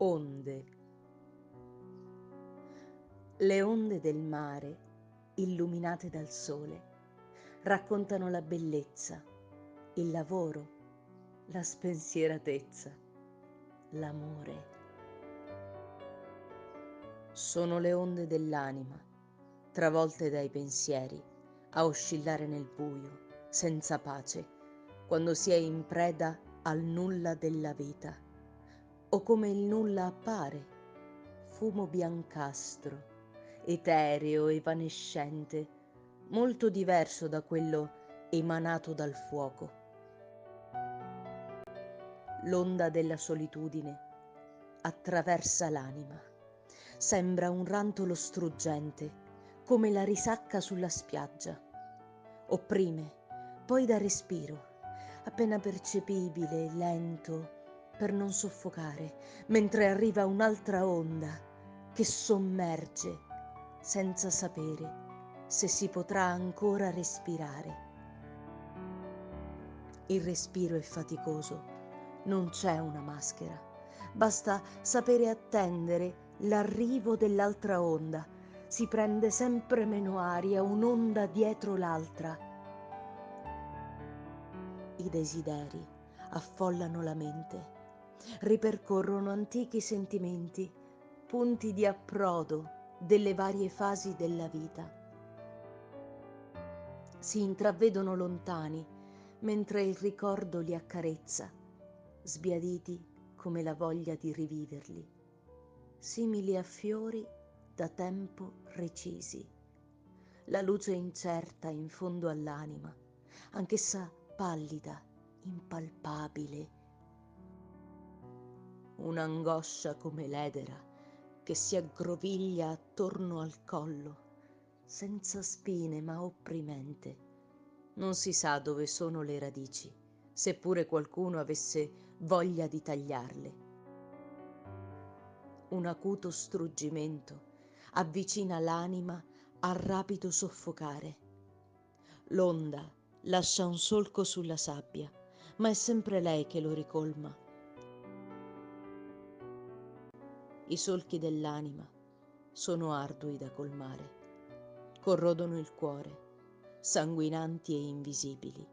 Onde. Le onde del mare, illuminate dal sole, raccontano la bellezza, il lavoro, la spensieratezza, l'amore. Sono le onde dell'anima, travolte dai pensieri, a oscillare nel buio, senza pace, quando si è in preda al nulla della vita, o come il nulla appare, fumo biancastro, etereo, evanescente, molto diverso da quello emanato dal fuoco. L'onda della solitudine attraversa l'anima, sembra un rantolo struggente, come la risacca sulla spiaggia. Opprime, poi dà respiro, appena percepibile, lento, per non soffocare, mentre arriva un'altra onda che sommerge senza sapere se si potrà ancora respirare. Il respiro è faticoso, non c'è una maschera, basta sapere attendere l'arrivo dell'altra onda. Si prende sempre meno aria, un'onda dietro l'altra. I desideri affollano la mente, ripercorrono antichi sentimenti, punti di approdo delle varie fasi della vita. Si intravedono lontani, mentre il ricordo li accarezza, sbiaditi come la voglia di riviverli, simili a fiori da tempo recisi. La luce incerta in fondo all'anima, anch'essa pallida, impalpabile. Un'angoscia come l'edera che si aggroviglia attorno al collo, senza spine ma opprimente. Non si sa dove sono le radici, seppure qualcuno avesse voglia di tagliarle. Un acuto struggimento avvicina l'anima al rapido soffocare. L'onda lascia un solco sulla sabbia, ma è sempre lei che lo ricolma. I solchi dell'anima sono ardui da colmare, corrodono il cuore, sanguinanti e invisibili,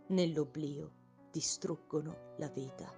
nell'oblio distruggono la vita.